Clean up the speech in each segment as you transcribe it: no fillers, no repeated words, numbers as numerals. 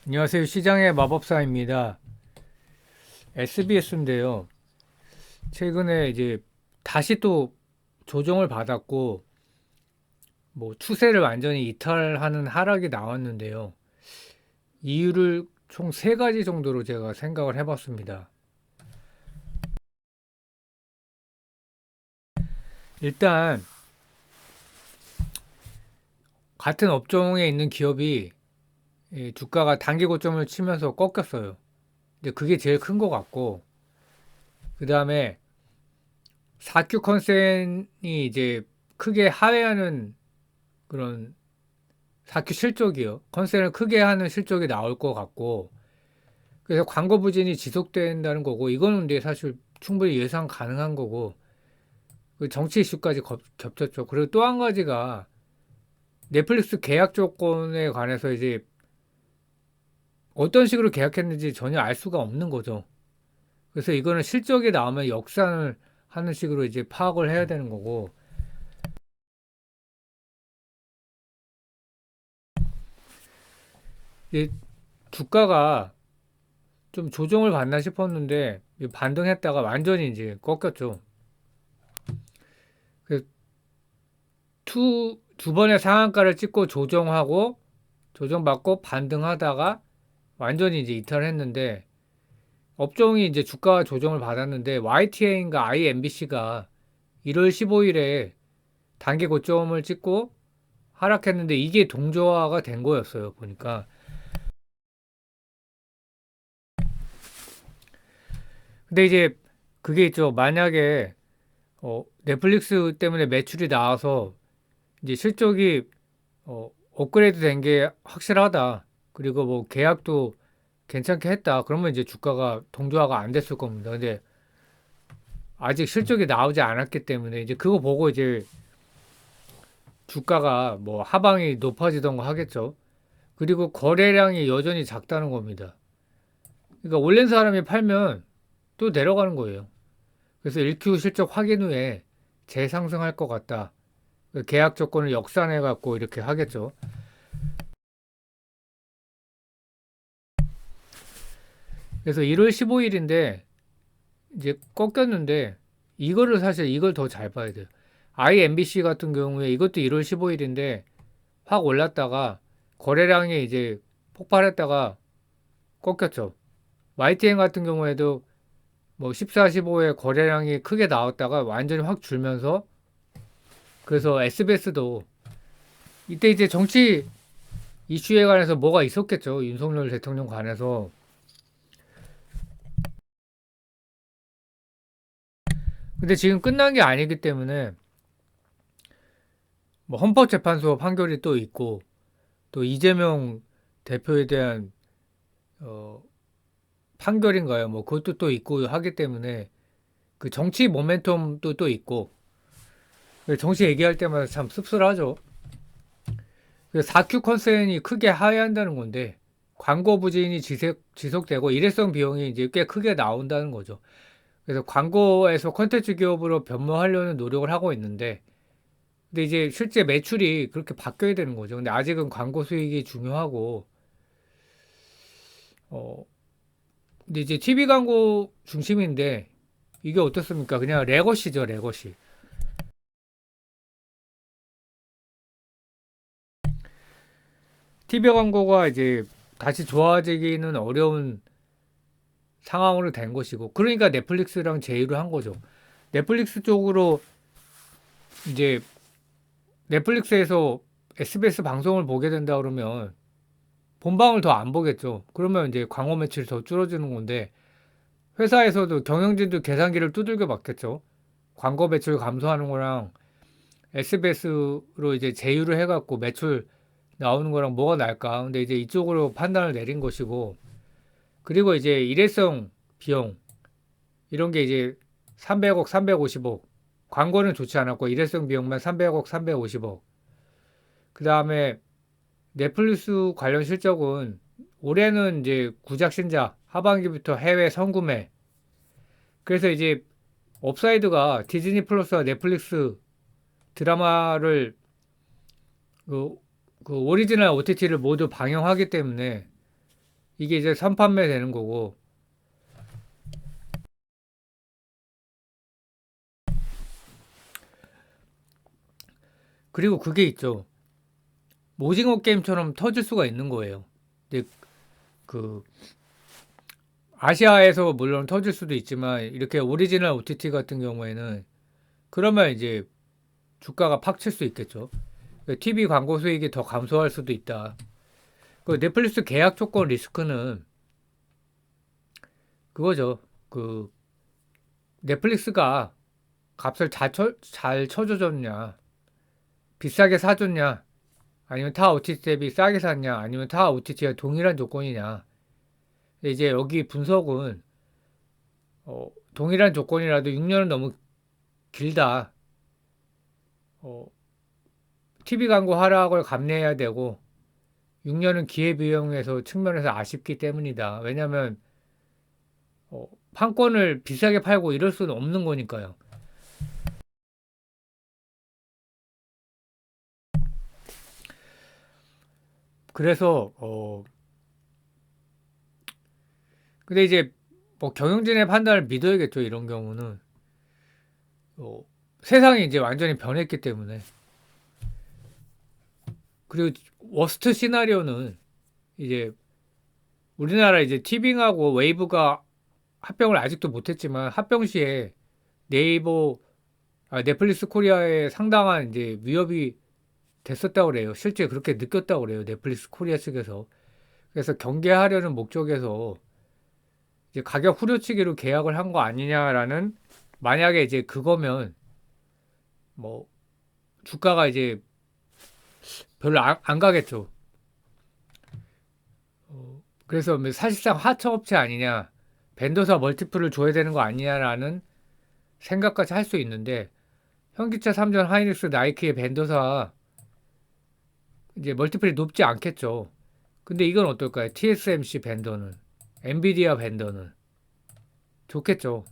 안녕하세요. 시장의 마법사입니다. SBS인데요. 최근에 이제 다시 또 조정을 받았고, 뭐 추세를 완전히 이탈하는 하락이 나왔는데요. 이유를 총 세 가지 정도로 제가 생각을 해봤습니다. 일단, 같은 업종에 있는 기업이 이 주가가 단기 고점을 치면서 꺾였어요. 근데 그게 제일 큰 것 같고, 그 다음에 4Q 컨센이 이제 크게 하회하는 그런 4Q 실적이요. 컨센을 크게 하는 실적이 나올 것 같고, 그래서 광고 부진이 지속된다는 거고, 이거는 근데 사실 충분히 예상 가능한 거고, 그 정치 이슈까지 겹쳤죠. 그리고 또 한 가지가 넷플릭스 계약 조건에 관해서 이제 어떤 식으로 계약했는지 전혀 알 수가 없는 거죠. 그래서 이거는 실적이 나오면 역산을 하는 식으로 이제 파악을 해야 되는 거고, 이 주가가 좀 조정을 받나 싶었는데 반등했다가 완전히 이제 꺾였죠. 그 두 번의 상한가를 찍고 조정하고 조정받고 반등하다가 완전히 이제 이탈했는데 업종이 이제 주가 조정을 받았는데 YTN인가 IMBC가 1월 15일에 단기 고점을 찍고 하락했는데 이게 동조화가 된 거였어요. 보니까. 근데 이제 그게 있죠. 만약에 넷플릭스 때문에 매출이 나와서 이제 실적이 업그레이드 된 게 확실하다. 그리고 뭐 계약도 괜찮게 했다. 그러면 이제 주가가 동조화가 안 됐을 겁니다. 근데 아직 실적이 나오지 않았기 때문에 이제 그거 보고 이제 주가가 뭐 하방이 높아지던가 하겠죠. 그리고 거래량이 여전히 작다는 겁니다. 그러니까 올린 사람이 팔면 또 내려가는 거예요. 그래서 1Q 실적 확인 후에 재상승할 것 같다. 계약 조건을 역산해 갖고 이렇게 하겠죠. 그래서 1월 15일인데 이제 꺾였는데 이거를 사실 이걸 더 잘 봐야 돼요. IMBC 같은 경우에 이것도 1월 15일인데 확 올랐다가 거래량이 이제 폭발했다가 꺾였죠. YTN 같은 경우에도 뭐 14, 15에 거래량이 크게 나왔다가 완전히 확 줄면서 그래서 SBS도 이때 이제 정치 이슈에 관해서 뭐가 있었겠죠. 윤석열 대통령 관해서. 근데 지금 끝난 게 아니기 때문에 뭐 헌법재판소 판결이 또 있고 또 이재명 대표에 대한 어, 판결인가요? 뭐 그것도 또 있고 하기 때문에 그 정치 모멘텀도 또 있고 정치 얘기할 때마다 참 씁쓸하죠. 4Q 컨센이 크게 하회한다는 건데 광고 부진이 지속되고 일회성 비용이 이제 꽤 크게 나온다는 거죠. 그래서 광고에서 콘텐츠 기업으로 변모하려는 노력을 하고 있는데 근데 이제 실제 매출이 그렇게 바뀌어야 되는 거죠. 근데 아직은 광고 수익이 중요하고 어 근데 이제 TV 광고 중심인데 이게 어떻습니까? 그냥 레거시죠, 레거시. TV 광고가 이제 다시 좋아지기는 어려운 상황으로 된 것이고, 그러니까 넷플릭스랑 제휴를 한 거죠. 넷플릭스 쪽으로 이제 넷플릭스에서 SBS 방송을 보게 된다 그러면 본방을 더 안 보겠죠. 그러면 이제 광고 매출이 더 줄어드는 건데, 회사에서도 경영진도 계산기를 두들겨 맞겠죠. 광고 매출 감소하는 거랑 SBS로 이제 제휴를 해갖고 매출 나오는 거랑 뭐가 나을까? 근데 이제 이쪽으로 판단을 내린 것이고, 그리고 이제 일회성 비용, 이런 게 이제 300억, 350억. 광고는 좋지 않았고, 일회성 비용만 300억, 350억. 그 다음에 넷플릭스 관련 실적은 올해는 이제 구작 신작, 하반기부터 해외 선구매. 그래서 이제 업사이드가 디즈니 플러스와 넷플릭스 드라마를 그, 그 오리지널 OTT를 모두 방영하기 때문에 이게 이제 선판매 되는 거고. 그리고 그게 있죠. 오징어 게임처럼 터질 수가 있는 거예요. 근데 그 아시아에서 물론 터질 수도 있지만 이렇게 오리지널 OTT 같은 경우에는 그러면 이제 주가가 팍 칠 수 있겠죠. TV 광고 수익이 더 감소할 수도 있다. 그 넷플릭스 계약 조건 리스크는 그거죠. 그 넷플릭스가 값을 잘 쳐줘줬냐, 비싸게 사줬냐, 아니면 타 OTT 대비 싸게 샀냐, 아니면 타 OTT가 동일한 조건이냐. 근데 이제 여기 분석은 동일한 조건이라도 6년은 너무 길다. 어, TV 광고 하락을 감내해야 되고 6년은 기회비용에서 측면에서 아쉽기 때문이다. 왜냐하면 판권을 비싸게 팔고 이럴 수는 없는 거니까요. 그래서 근데 이제 뭐 경영진의 판단을 믿어야겠죠. 이런 경우는 어, 세상이 이제 완전히 변했기 때문에. 그리고 워스트 시나리오는 이제 우리나라 이제 티빙하고 웨이브가 합병을 아직도 못했지만 합병 시에 네이버 넷플릭스 코리아에 상당한 이제 위협이 됐었다고 그래요. 실제 그렇게 느꼈다고 그래요. 넷플릭스 코리아 측에서. 그래서 경계하려는 목적에서 이제 가격 후려치기로 계약을 한 거 아니냐라는, 만약에 이제 그거면 뭐 주가가 이제 별로 안 가겠죠. 그래서 뭐 사실상 하청업체 아니냐, 벤더사 멀티플을 줘야 되는 거 아니냐라는 생각까지 할 수 있는데, 현기차 3전 하이닉스 나이키의 벤더사 이제 멀티플이 높지 않겠죠. 근데 이건 어떨까요? TSMC 벤더는, 엔비디아 벤더는 좋겠죠.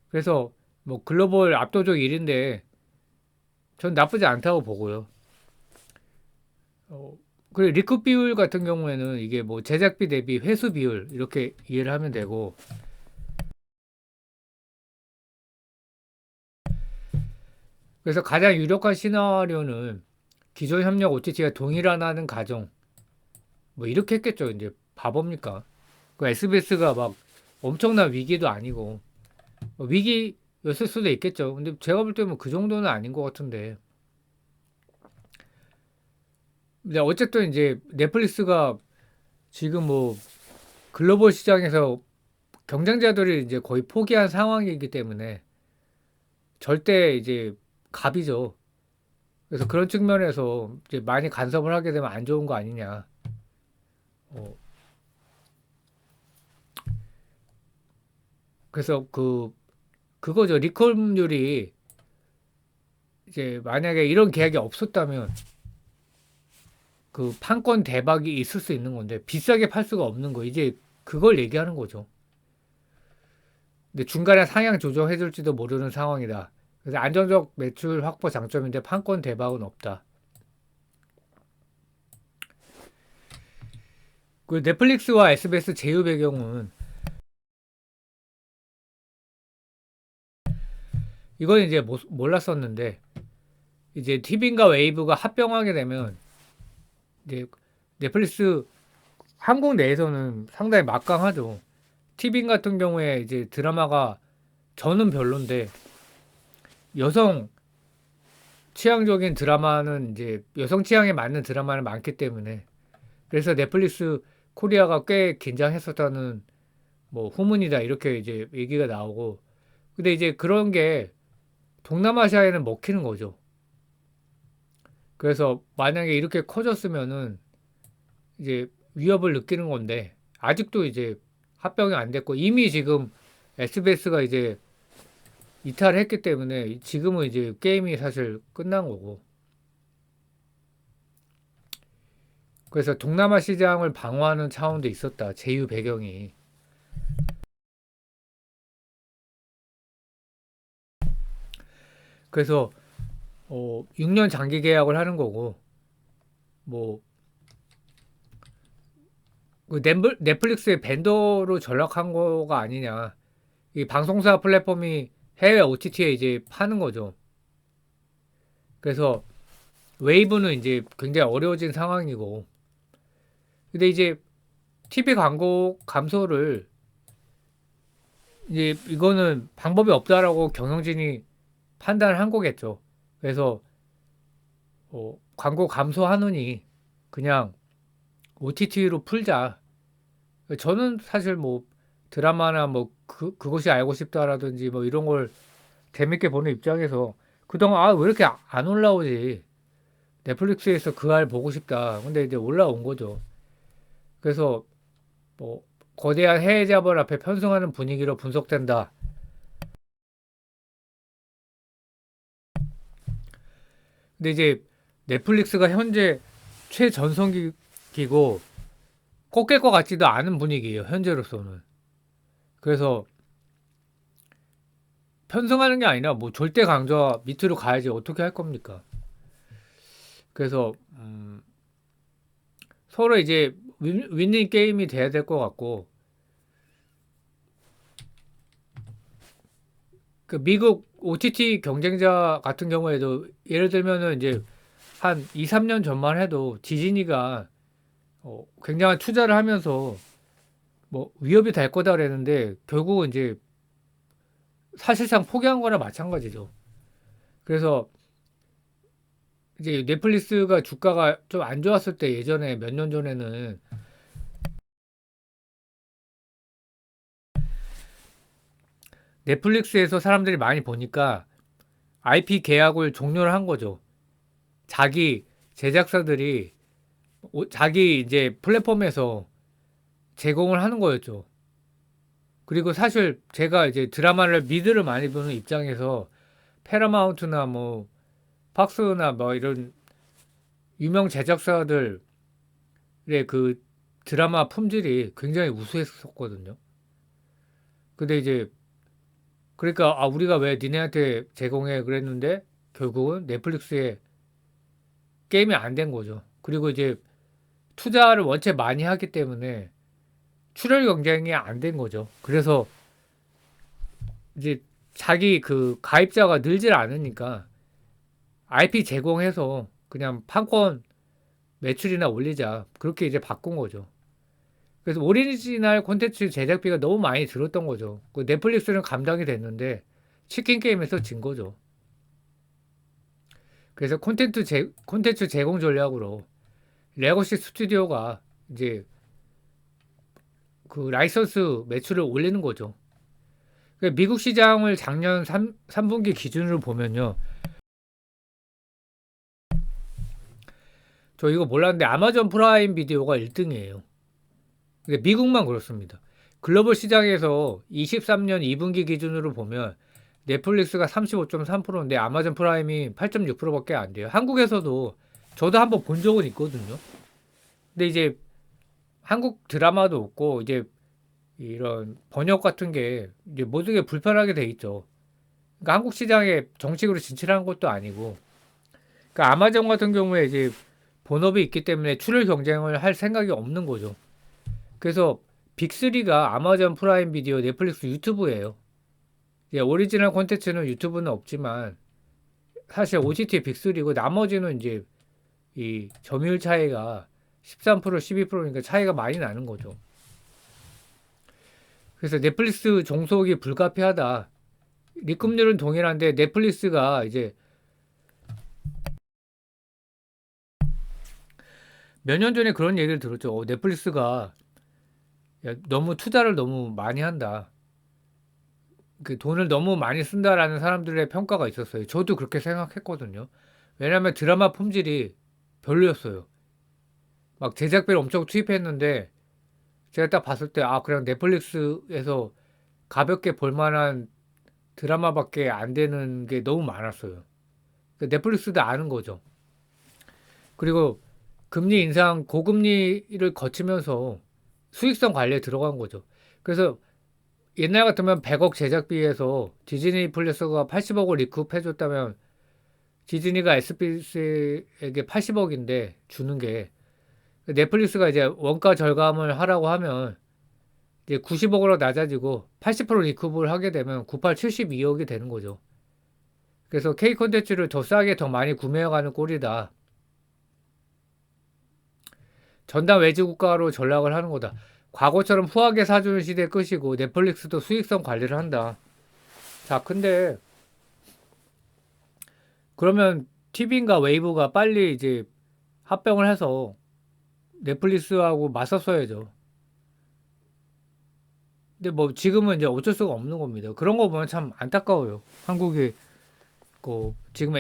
그래서 뭐 글로벌 압도적 1인데 전 나쁘지 않다고 보고요. 그리고 리쿠 비율 같은 경우에는 이게 뭐 제작비 대비 회수 비율 이렇게 이해를 하면 되고, 그래서 가장 유력한 시나리오는 기존 협력 OTT가 동일하다는 가정, 뭐 이렇게 했겠죠. 이제 바보입니까? 그 SBS가 막 엄청난 위기도 아니고, 뭐 위기였을 수도 있겠죠. 근데 제가 볼 때는 그 정도는 아닌 것 같은데. 근데 어쨌든 이제 넷플릭스가 지금 뭐 글로벌 시장에서 경쟁자들이 이제 거의 포기한 상황이기 때문에 절대 이제 갑이죠. 그래서 그런 측면에서 이제 많이 간섭을 하게 되면 안 좋은 거 아니냐. 어, 그래서 그거죠. 리콜률이 이제 만약에 이런 계약이 없었다면 그 판권 대박이 있을 수 있는 건데 비싸게 팔 수가 없는 거. 이제 그걸 얘기하는 거죠. 근데 중간에 상향 조정해 줄지도 모르는 상황이다. 그래서 안정적 매출 확보 장점인데 판권 대박은 없다. 그 넷플릭스와 SBS 제휴 배경은 이건 이제 몰랐었는데, 이제 티빙과 웨이브가 합병하게 되면 이제 넷플릭스 한국 내에서는 상당히 막강하죠. 티빙 같은 경우에 이제 드라마가 저는 별론데 여성 취향적인 드라마는 이제 여성 취향에 맞는 드라마는 많기 때문에, 그래서 넷플릭스 코리아가 꽤 긴장했었다는 뭐 후문이다 이렇게 이제 얘기가 나오고, 근데 이제 그런 게 동남아시아에는 먹히는 거죠. 그래서 만약에 이렇게 커졌으면은 이제 위협을 느끼는 건데 아직도 이제 합병이 안 됐고, 이미 지금 SBS가 이제 이탈했기 때문에 지금은 이제 게임이 사실 끝난 거고, 그래서 동남아 시장을 방어하는 차원도 있었다. 제휴 배경이. 그래서 6년 장기 계약을 하는 거고, 뭐 그 넷플릭스의 벤더로 전락한 거가 아니냐. 이 방송사 플랫폼이 해외 OTT에 이제 파는 거죠. 그래서 웨이브는 이제 굉장히 어려워진 상황이고. 근데 이제 TV 광고 감소를 이제 이거는 방법이 없다라고 경영진이 판단을 한 거겠죠. 그래서 광고 감소하느니 그냥 OTT로 풀자. 저는 사실 뭐 드라마나 뭐 그것이 알고 싶다라든지 뭐 이런 걸 재밌게 보는 입장에서 그동안 아 왜 이렇게 안 올라오지? 넷플릭스에서 그 알 보고 싶다. 근데 이제 올라온 거죠. 그래서 뭐 거대한 해외 자본 앞에 편승하는 분위기로 분석된다. 근데 이제 넷플릭스가 현재 최전성기고 꺾일 것 같지도 않은 분위기예요. 현재로서는. 그래서 편승하는 게 아니라 뭐 절대 강자 밑으로 가야지 어떻게 할 겁니까? 그래서 서로 이제 윈윈 게임이 돼야 될 것 같고 그 미국 OTT 경쟁자 같은 경우에도 예를 들면은 이제 한 2, 3년 전만 해도 디즈니가 굉장한 투자를 하면서 뭐 위협이 될 거다 그랬는데 결국은 이제 사실상 포기한 거나 마찬가지죠. 그래서 이제 넷플릭스가 주가가 좀 안 좋았을 때 예전에 몇 년 전에는 넷플릭스에서 사람들이 많이 보니까 IP 계약을 종료를 한 거죠. 자기 제작사들이 자기 이제 플랫폼에서 제공을 하는 거였죠. 그리고 사실 제가 이제 드라마를 미드를 많이 보는 입장에서 패러마운트나 뭐 팍스나 뭐 이런 유명 제작사들의 그 드라마 품질이 굉장히 우수했었거든요. 근데 이제 그러니까 아 우리가 왜 니네한테 제공해 그랬는데 결국은 넷플릭스에 게임이 안 된 거죠. 그리고 이제 투자를 원체 많이 하기 때문에 출혈 경쟁이 안 된 거죠. 그래서 이제 자기 그 가입자가 늘질 않으니까 IP 제공해서 그냥 판권 매출이나 올리자. 그렇게 이제 바꾼 거죠. 그래서 오리지널 콘텐츠 제작비가 너무 많이 들었던 거죠. 그 넷플릭스는 감당이 됐는데 치킨 게임에서 진 거죠. 그래서 콘텐츠 제공 전략으로 레거시 스튜디오가 이제 그 라이선스 매출을 올리는 거죠. 그 미국 시장을 작년 3분기 기준으로 보면요. 저 이거 몰랐는데 아마존 프라임 비디오가 1등이에요. 미국만 그렇습니다. 글로벌 시장에서 23년 2분기 기준으로 보면 넷플릭스가 35.3%인데 아마존 프라임이 8.6%밖에 안 돼요. 한국에서도 저도 한번 본 적은 있거든요. 근데 이제 한국 드라마도 없고 이제 이런 번역 같은 게 이제 모든 게 불편하게 돼 있죠. 그러니까 한국 시장에 정식으로 진출한 것도 아니고, 그러니까 아마존 같은 경우에 이제 본업이 있기 때문에 출혈 경쟁을 할 생각이 없는 거죠. 그래서 빅3가 아마존 프라임 비디오, 넷플릭스, 유튜브예요. 이제 오리지널 콘텐츠는 유튜브는 없지만 사실 OTT 빅3고 나머지는 이제 이 점유율 차이가 13%, 12%니까 차이가 많이 나는 거죠. 그래서 넷플릭스 종속이 불가피하다. 리급률은 동일한데 넷플릭스가 이제 몇 년 전에 그런 얘기를 들었죠. 넷플릭스가 야, 너무 투자를 너무 많이 한다. 그 돈을 너무 많이 쓴다라는 사람들의 평가가 있었어요. 저도 그렇게 생각했거든요. 왜냐하면 드라마 품질이 별로였어요. 막 제작비를 엄청 투입했는데 제가 딱 봤을 때 아 그냥 넷플릭스에서 가볍게 볼만한 드라마밖에 안 되는 게 너무 많았어요. 넷플릭스도 아는 거죠. 그리고 금리 인상 고금리를 거치면서 수익성 관리에 들어간 거죠. 그래서 옛날 같으면 100억 제작비에서 디즈니 플러스가 80억을 리쿱해줬다면 디즈니가 SBS에게 80억인데 주는 게 넷플릭스가 이제 원가 절감을 하라고 하면 이제 90억으로 낮아지고 80% 리쿠브를 하게 되면 98, 72억이 되는 거죠. 그래서 K 콘텐츠를 더 싸게 더 많이 구매해가는 꼴이다. 전담 외지국가로 전락을 하는 거다. 과거처럼 후하게 사주는 시대 끝이고 넷플릭스도 수익성 관리를 한다. 자, 근데 그러면 TV인가 웨이브가 빨리 이제 합병을 해서 넷플릭스하고 맞섰어야죠. 근데 뭐 지금은 이제 어쩔 수가 없는 겁니다. 그런 거 보면 참 안타까워요. 한국이 지금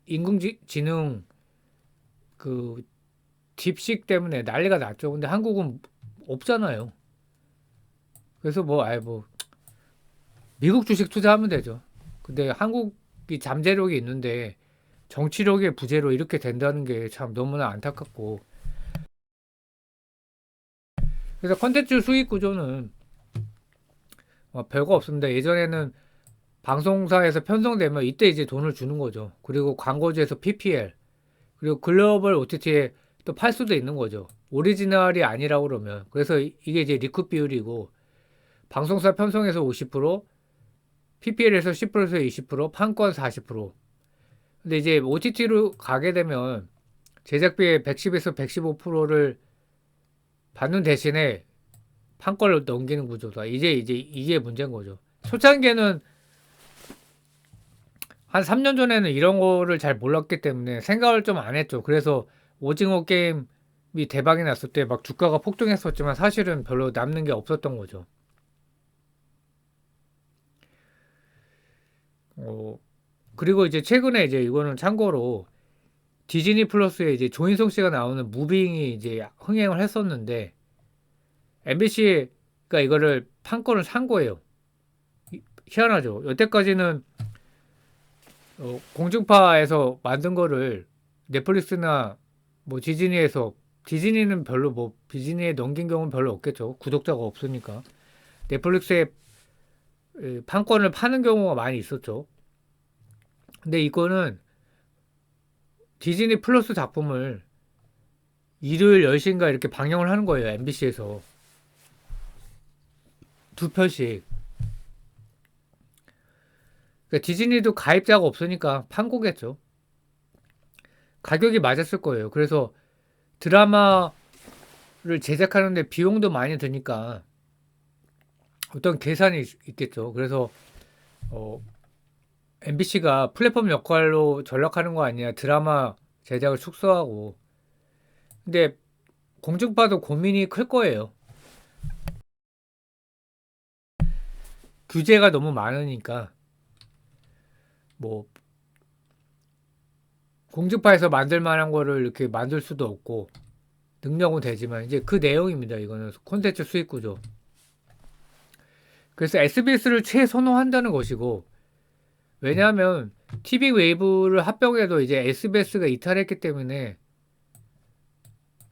인공지능 그 딥식 때문에 난리가 났죠. 근데 한국은 없잖아요. 그래서 뭐 아예 뭐 미국 주식 투자하면 되죠. 근데 한국이 잠재력이 있는데 정치력의 부재로 이렇게 된다는 게 참 너무나 안타깝고. 그래서 컨텐츠 수익 구조는 별거 없습니다. 예전에는 방송사에서 편성되면 이때 이제 돈을 주는 거죠. 그리고 광고주에서 PPL, 그리고 글로벌 OTT에 또 팔 수도 있는 거죠. 오리지널이 아니라고 그러면. 그래서 이게 이제 리쿠 비율이고, 방송사 편성에서 50%, PPL에서 10%에서 20%, 판권 40%. 근데 이제 OTT로 가게 되면 제작비의 110에서 115%를 받는 대신에 판권을 넘기는 구조다. 이제 이게 문제인 거죠. 초창기에는 한 3년 전에는 이런 거를 잘 몰랐기 때문에 생각을 좀 안 했죠. 그래서 오징어 게임이 대박이 났을 때 막 주가가 폭등했었지만 사실은 별로 남는 게 없었던 거죠. 어, 그리고 이제 최근에 이제 이거는 참고로 디즈니 플러스에 이제 조인성 씨가 나오는 무빙이 이제 흥행을 했었는데 MBC가 이거를 판권을 산 거예요. 희한하죠. 여태까지는 공중파에서 만든 거를 넷플릭스나 뭐 디즈니는 별로 뭐 디즈니에 넘긴 경우는 별로 없겠죠. 구독자가 없으니까. 넷플릭스에 판권을 파는 경우가 많이 있었죠. 근데 이거는 디즈니 플러스 작품을 일요일 10시인가 이렇게 방영을 하는 거예요. MBC에서. 두 편씩. 그러니까 디즈니도 가입자가 없으니까 판 거겠죠. 가격이 맞았을 거예요. 그래서 드라마를 제작하는데 비용도 많이 드니까 어떤 계산이 있겠죠. 그래서 MBC가 플랫폼 역할로 전락하는 거 아니냐. 드라마 제작을 축소하고. 근데 공중파도 고민이 클 거예요. 규제가 너무 많으니까 뭐 공중파에서 만들 만한 거를 이렇게 만들 수도 없고 능력은 되지만 이제 그 내용입니다. 이거는 콘텐츠 수익 구조. 그래서 SBS를 최선호한다는 것이고 왜냐하면 TV 웨이브를 합병해도 이제 SBS가 이탈했기 때문에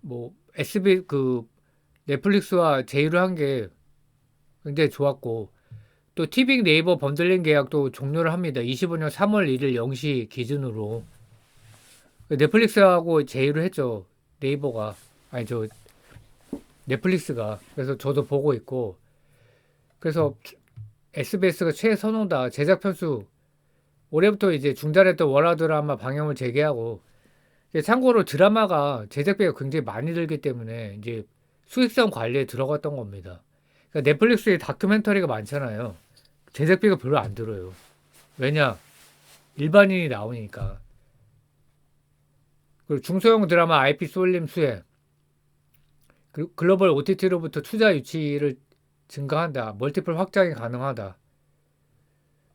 뭐 SB 그 넷플릭스와 제휴를 한 게 굉장히 좋았고 또 티빙 네이버 번들링 계약도 종료를 합니다. 25년 3월 1일 0시 기준으로 넷플릭스하고 제휴를 했죠. 네이버가 아니 저 넷플릭스가 그래서 저도 보고 있고 그래서 SBS가 최선호다. 제작 편수 올해부터 이제 중단했던 월화 드라마 방영을 재개하고 참고로 드라마가 제작비가 굉장히 많이 들기 때문에 이제 수익성 관리에 들어갔던 겁니다. 그러니까 넷플릭스에 다큐멘터리가 많잖아요. 제작비가 별로 안 들어요. 왜냐? 일반인이 나오니까. 그리고 중소형 드라마 IP 쏠림 수혜, 그리고 글로벌 OTT로부터 투자 유치를 증가한다. 멀티플 확장이 가능하다.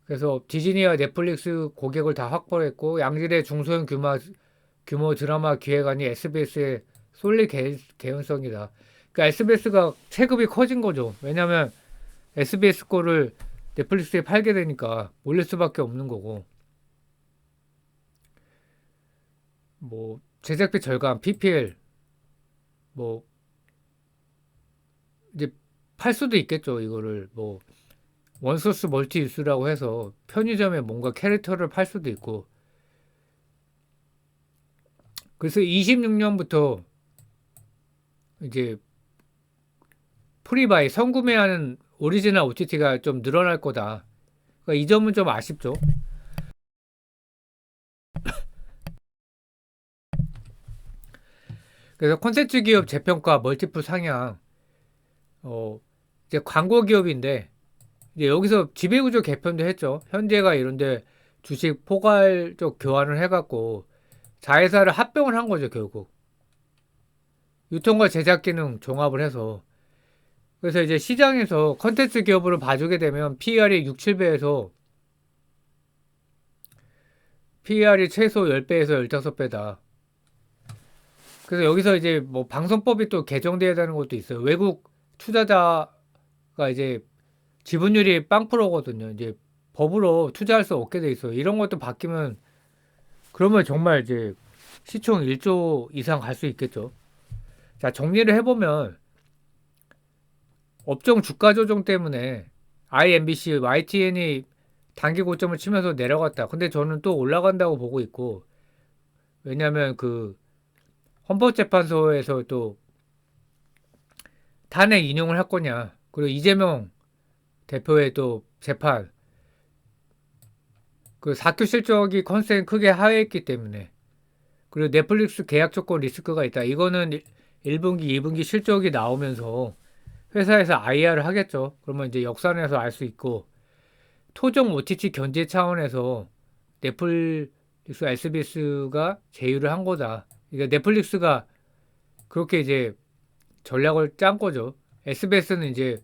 그래서 디즈니와 넷플릭스 고객을 다 확보했고 양질의 중소형 규모 드라마 기획안이 SBS에 쏠릴 개연성이다. 그러니까 SBS가 체급이 커진 거죠. 왜냐하면 SBS 거를 넷플릭스에 팔게 되니까 올릴 수밖에 없는 거고. 뭐 제작비 절감, PPL 뭐 이제 팔 수도 있겠죠. 이거를 뭐 원소스 멀티 유스라고 해서 편의점에 뭔가 캐릭터를 팔 수도 있고. 그래서 26년부터 이제 프리바이 선구매하는 오리지널 OTT가 좀 늘어날 거다. 그러니까 이 점은 좀 아쉽죠. 그래서 콘텐츠 기업 재평가 멀티플 상향, 이제 광고 기업인데 이제 여기서 지배구조 개편도 했죠. 현재가 이런데 주식 포괄적 교환을 해갖고 자회사를 합병을 한 거죠, 결국. 유통과 제작 기능 종합을 해서. 그래서 이제 시장에서 컨텐츠 기업으로 봐주게 되면 PER이 6, 7배에서 PER이 최소 10배에서 15배다. 그래서 여기서 이제 뭐 방송법이 또 개정돼야 되는 것도 있어요. 외국 투자자가 이제 지분율이 0%거든요. 이제 법으로 투자할 수 없게 돼 있어요. 이런 것도 바뀌면 그러면 정말 이제 시총 1조 이상 갈 수 있겠죠. 자, 정리를 해보면 업종 주가 조정 때문에 IMBC, YTN이 단기 고점을 치면서 내려갔다. 근데 저는 또 올라간다고 보고 있고, 왜냐하면 그 헌법재판소에서 또 탄핵 인용을 할 거냐, 그리고 이재명 대표의 또 재판, 그 사교 실적이 컨센 크게 하회했기 때문에, 그리고 넷플릭스 계약 조건 리스크가 있다. 이거는 1분기, 2분기 실적이 나오면서 회사에서 IR을 하겠죠. 그러면 이제 역산해서 알 수 있고, 토종 OTT 견제 차원에서 넷플릭스, SBS가 제휴를 한 거다. 그러니까 넷플릭스가 그렇게 이제 전략을 짠 거죠. SBS는 이제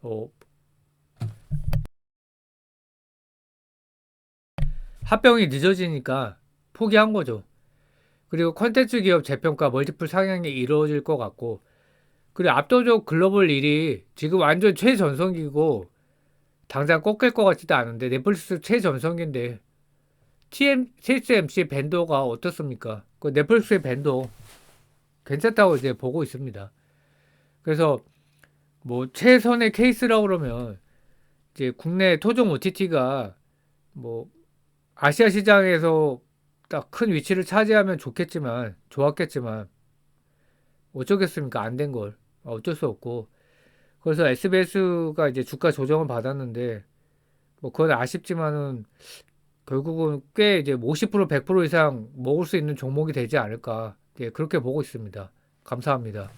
어, 합병이 늦어지니까 포기한 거죠. 그리고 컨텐츠 기업 재평가 멀티플 상향이 이루어질 것 같고, 그리고 압도적 글로벌 1위 지금 완전 최전성기고 당장 꺾일 것 같지도 않은데 넷플릭스 최전성기인데 TSMC 밴도가 어떻습니까? 그 넷플릭스의 밴도 괜찮다고 이제 보고 있습니다. 그래서 뭐 최선의 케이스라고 그러면 이제 국내 토종 OTT가 뭐 아시아 시장에서 딱 큰 위치를 차지하면 좋았겠지만 어쩌겠습니까? 안 된 걸. 어쩔 수 없고. 그래서 SBS가 이제 주가 조정을 받았는데 뭐 그건 아쉽지만은 결국은 꽤 이제 50% 100% 이상 먹을 수 있는 종목이 되지 않을까. 예, 그렇게 보고 있습니다. 감사합니다.